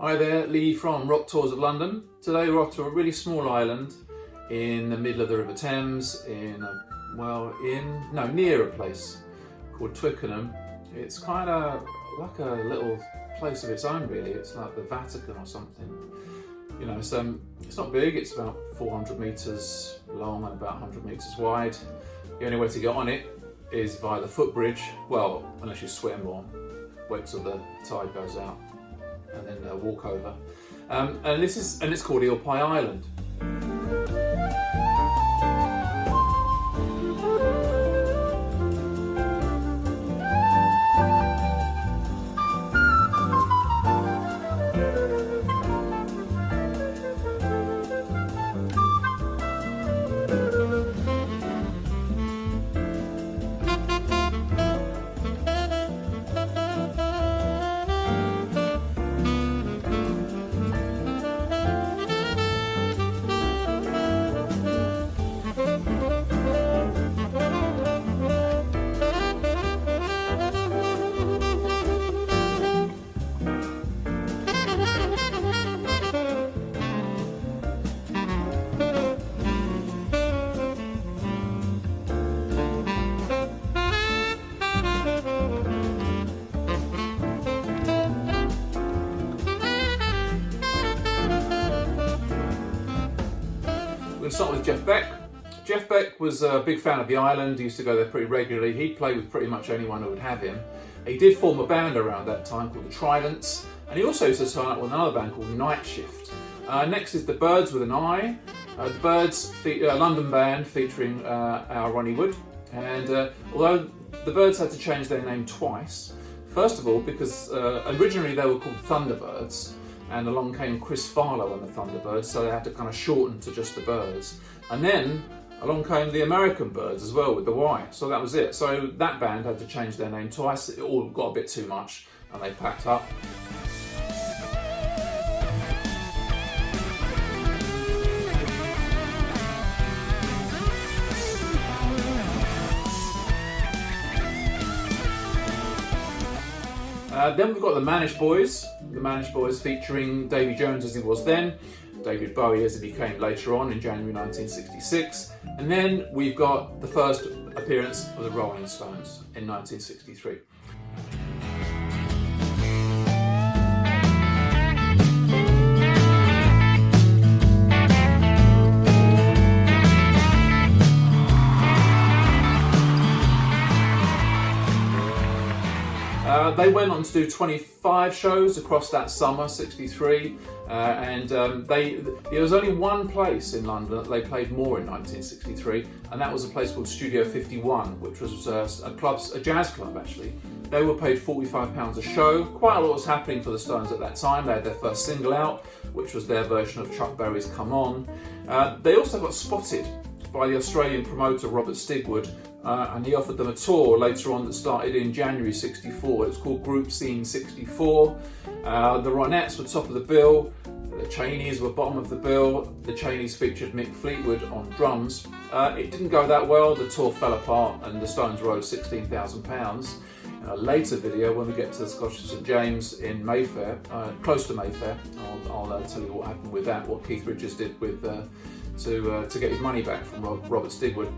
Hi there, Lee from Rock Tours of London. Today we're off to a really small island in the middle of the River Thames near a place called Twickenham. It's kind of like a little place of its own really. It's like the Vatican or something. You know, it's not big, it's about 400 metres long and about 100 metres wide. The only way to get on it is via the footbridge, well, unless you swim or wait till the tide goes out and then walk over. And it's called Eel Pie Island. We'll start with Jeff Beck. Jeff Beck was a big fan of the island. He used to go there pretty regularly. He'd play with pretty much anyone who would have him. He did form a band around that time called the Tridents, and he also used to turn up with another band called Night Shift. Next is the Birds with an I. The Birds, a London band featuring our Ronnie Wood. And although the Birds had to change their name twice, first of all because originally they were called Thunderbirds, and along came Chris Farlow and the Thunderbirds, so they had to kind of shorten to just the Birds. And then along came the American Birds as well with the Y, so that was it. So that band had to change their name twice. It all got a bit too much and they packed up. Then we've got the Manish Boys featuring Davy Jones as he was then, David Bowie as he became later on in January 1966, and then we've got the first appearance of the Rolling Stones in 1963. They went on to do 25 shows across that summer, 63, and there was only one place in London that they played more in 1963, and that was a place called Studio 51, which was a jazz club actually. They were paid £45 a show. Quite a lot was happening for the Stones at that time. They had their first single out, which was their version of Chuck Berry's Come On. They also got spotted by the Australian promoter Robert Stigwood, and he offered them a tour later on that started in January 64. It was called Group Scene 64. The Ronettes were top of the bill, the Cheneys were bottom of the bill. The Cheneys featured Mick Fleetwood on drums. It didn't go that well, the tour fell apart and the Stones were owed £16,000. In a later video, when we get to the Scottish St James in Mayfair, close to Mayfair, I'll tell you what happened with that, what Keith Richards did with to get his money back from Robert Stigwood.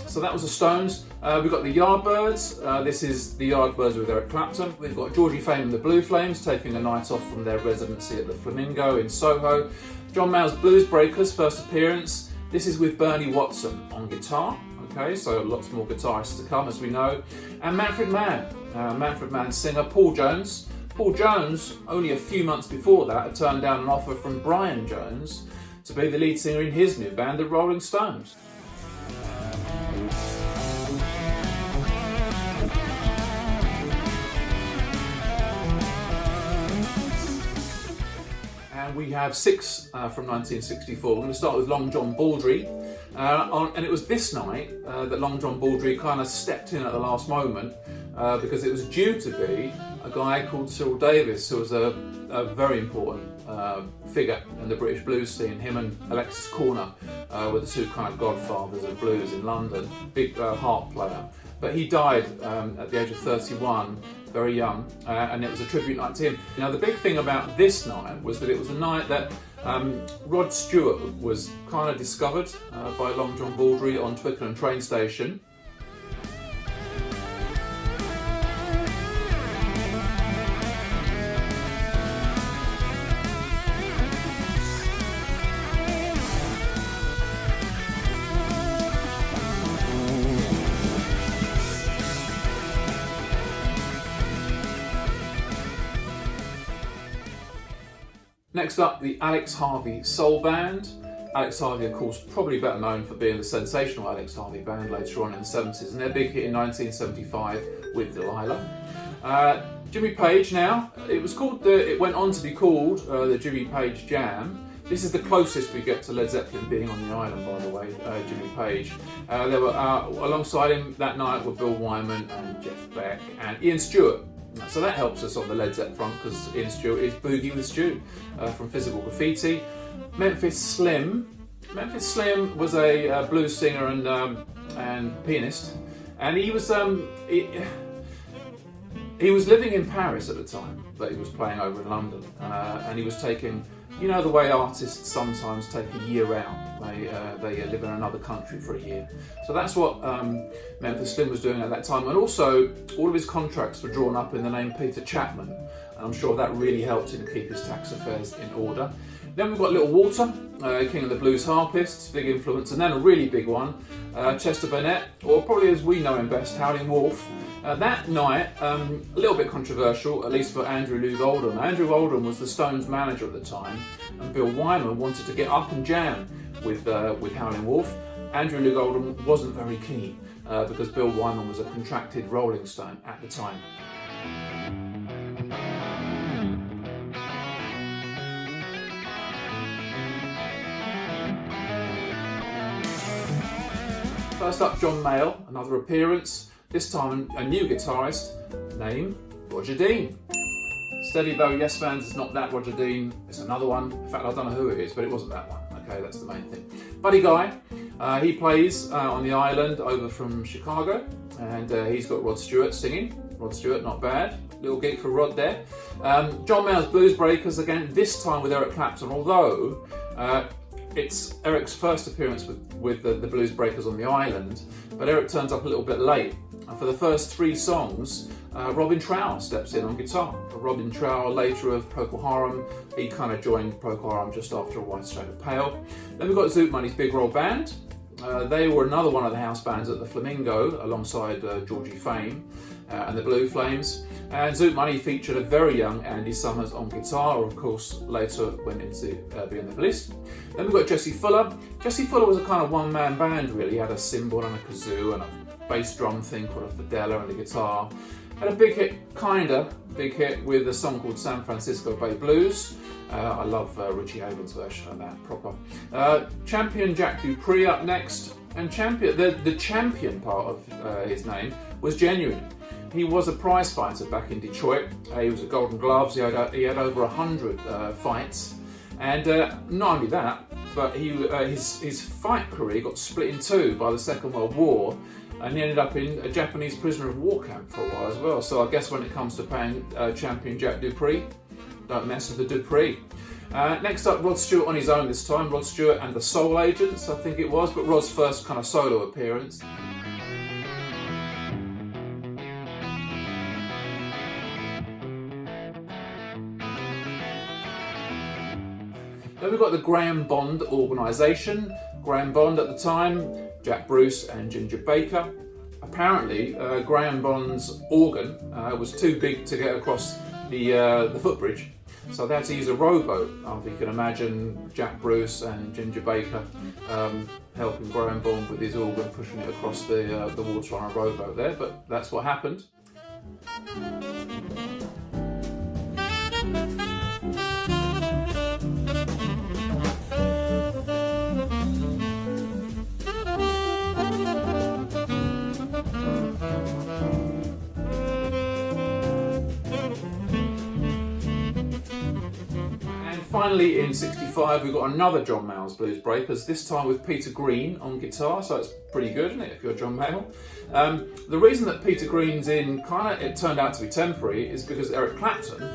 So that was the Stones. We've got the Yardbirds. This is the Yardbirds with Eric Clapton. We've got Georgie Fame and the Blue Flames taking a night off from their residency at the Flamingo in Soho. John Mayall's Blues Breakers, first appearance. This is with Bernie Watson on guitar. Okay, so lots more guitarists to come, as we know. And Manfred Mann singer Paul Jones. Paul Jones, only a few months before that, had turned down an offer from Brian Jones to be the lead singer in his new band, the Rolling Stones. And we have 6 from 1964. We're going to start with Long John Baldry. And it was this night that Long John Baldry kind of stepped in at the last moment because it was due to be a guy called Cyril Davis, who was a very important figure in the British blues scene. Him and Alexis Corner were the two kind of godfathers of blues in London, big harp player. But he died at the age of 31 very young, and it was a tribute night to him. Now the big thing about this night was that it was a night that Rod Stewart was kind of discovered by Long John Baldry on Twickenham train station. Next up, the Alex Harvey Soul Band. Alex Harvey, of course, probably better known for being the sensational Alex Harvey Band later on in the 70s, and their big hit in 1975 with Delilah. Jimmy Page now, it went on to be called the Jimmy Page Jam. This is the closest we get to Led Zeppelin being on the island, by the way, Jimmy Page. There were alongside him that night were Bill Wyman and Jeff Beck and Ian Stewart. So that helps us on the Led Zeppelin front because Ian Stewart is Boogie with Stu from Physical Graffiti. Memphis Slim was a blues singer and pianist, and he was living in Paris at the time, but he was playing over in London, and he was taking, you know, the way artists sometimes take a year out. They live in another country for a year. So that's what Memphis Slim was doing at that time. And also, all of his contracts were drawn up in the name Peter Chapman. And I'm sure that really helped him keep his tax affairs in order. Then we've got Little Walter, King of the Blues Harpists, big influence. And then a really big one, Chester Burnett, or probably as we know him best, Howlin' Wolf. That night, a little bit controversial, at least for Andrew Loog Oldham. Andrew Oldham was the Stones manager at the time, and Bill Wyman wanted to get up and jam with Howlin' Wolf. Andrew Loog Oldham wasn't very keen because Bill Wyman was a contracted Rolling Stone at the time. First up, John Mayall, another appearance. This time a new guitarist named Roger Dean. Steady though, yes fans, it's not that Roger Dean, it's another one. In fact, I don't know who it is, but it wasn't that one. Okay, that's the main thing. Buddy Guy, he plays on the island over from Chicago, and he's got Rod Stewart singing. Rod Stewart, not bad. Little gig for Rod there. John Mayall's Blues Breakers, again, this time with Eric Clapton, although it's Eric's first appearance with the Blues Breakers on the island, but Eric turns up a little bit late. And for the first 3 songs, Robin Trower steps in on guitar. Robin Trower, later of Procol Harum, he kind of joined Procol Harum just after A White Shade of Pale. Then we've got Zoot Money's Big Roll Band. They were another one of the house bands at the Flamingo, alongside Georgie Fame and the Blue Flames. And Zoot Money featured a very young Andy Summers on guitar, or of course later went into being the Bliss. Then we've got Jesse Fuller. Jesse Fuller was a kind of one-man band really. He had a cymbal and a kazoo and a bass drum thing called a fadella and a guitar. Had a big hit with a song called San Francisco Bay Blues. I love Richie Havens' version of that, proper. Champion Jack Dupree up next, and the champion part of his name was Genuine. He was a prize fighter back in Detroit. He was at Golden Gloves. He had over 100 fights, and not only that, but his fight career got split in 2 by the Second World War. And he ended up in a Japanese prisoner of war camp for a while as well. So I guess when it comes to paying champion Jack Dupree, don't mess with the Dupree. Next up, Rod Stewart on his own this time. Rod Stewart and the Soul Agents, I think it was, but Rod's first kind of solo appearance. Then we've got the Graham Bond organisation. Graham Bond at the time, Jack Bruce and Ginger Baker. Apparently, Graham Bond's organ was too big to get across the footbridge, so they had to use a rowboat. If you can imagine Jack Bruce and Ginger Baker helping Graham Bond with his organ, pushing it across the water on a rowboat there, but that's what happened. Finally, in '65, we've got another John Mayall's Blues Breakers, this time with Peter Green on guitar, so it's pretty good, isn't it, if you're John Mayall? The reason that Peter Green's in, it turned out to be temporary, is because Eric Clapton,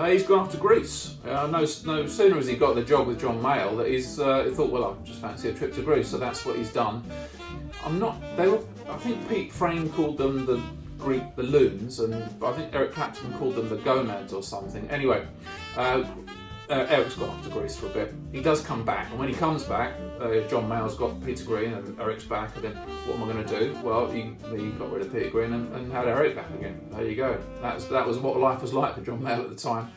he's gone off to Greece. No sooner has he got the job with John Mayall that he thought, well, I just fancy a trip to Greece, so that's what he's done. I think Pete Frame called them the Greek balloons, and I think Eric Clapton called them the gonads or something. Anyway, Eric's gone off to Greece for a bit. He does come back, and when he comes back, John Mayall's got Peter Green and Eric's back, and then what am I going to do? Well, he got rid of Peter Green and had Eric back again. There you go. That was what life was like for John Mayall at the time.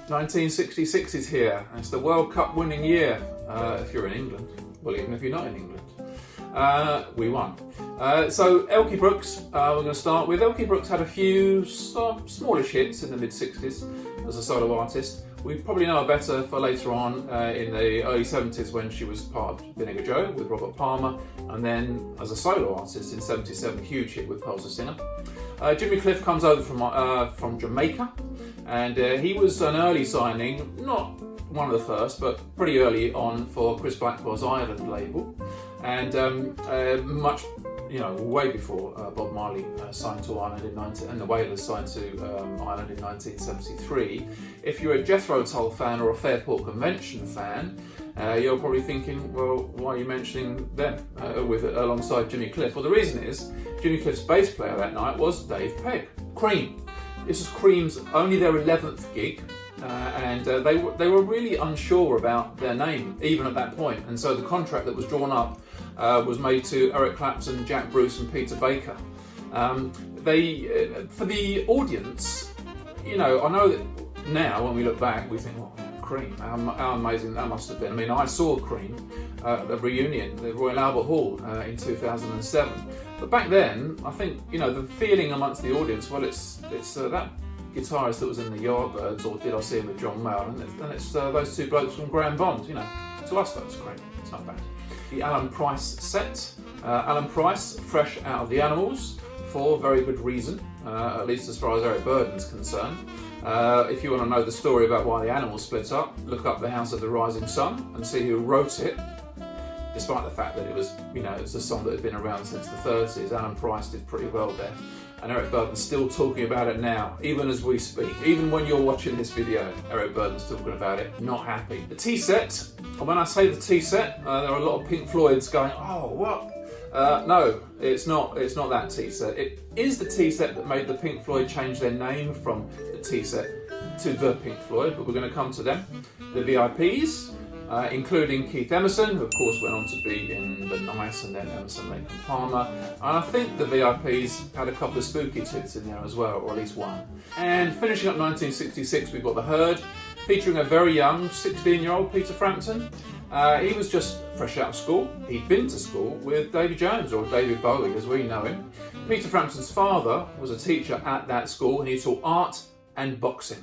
1966 is here, and it's the World Cup winning year, if you're in England. Well, even if you're not in England. We won. So Elkie Brooks, we're going to start with. Elkie Brooks had a few smallish hits in the mid-60s as a solo artist. We probably know her better for later on in the early 70s when she was part of Vinegar Joe with Robert Palmer, and then as a solo artist in 77, huge hit with Pearl's the Singer. Jimmy Cliff comes over from Jamaica, and he was an early signing, not one of the first, but pretty early on for Chris Blackwell's Ireland label, and way before Bob Marley signed to Ireland and the Wailers signed to Ireland in 1973. If you're a Jethro Tull fan or a Fairport Convention fan, you're probably thinking, well, why are you mentioning them alongside Jimmy Cliff? Well, the reason is Jimmy Cliff's bass player that night was Dave Pegg. Cream. This was Cream's only their 11th gig. And they were really unsure about their name, even at that point. And so the contract that was drawn up was made to Eric Clapton, Jack Bruce and Peter Baker. For the audience, I know that now when we look back, we think, oh, Cream, how amazing that must have been. I mean, I saw Cream at the reunion, the Royal Albert Hall in 2007. But back then, I think, the feeling amongst the audience, well, it's that guitarist that was in the Yardbirds, or did I see him with John Mayall, and it's those two blokes from Graham Bond. To us that's great, it's not bad. The Alan Price set. Alan Price, fresh out of the Animals, for very good reason, at least as far as Eric Burdon's concerned. If you want to know the story about why the Animals split up, look up The House of the Rising Sun and see who wrote it. Despite the fact that it was a song that had been around since the 30s, Alan Price did pretty well there. And Eric Burdon's still talking about it now, even as we speak. Even when you're watching this video, Eric Burdon's talking about it, not happy. The tea set, and when I say the tea set, there are a lot of Pink Floyds going, oh, what? No, it's not that tea set. It is the tea set that made the Pink Floyd change their name from the tea set to the Pink Floyd, but we're going to come to them. The VIPs, including Keith Emerson, who of course went on to be in The Nice and then Emerson, Lake and Palmer. And I think the VIPs had a couple of spooky tits in there as well, or at least one. And finishing up 1966, we've got The Herd, featuring a very young 16-year-old Peter Frampton. He was just fresh out of school. He'd been to school with Davy Jones, or David Bowie as we know him. Peter Frampton's father was a teacher at that school, and he taught art and boxing.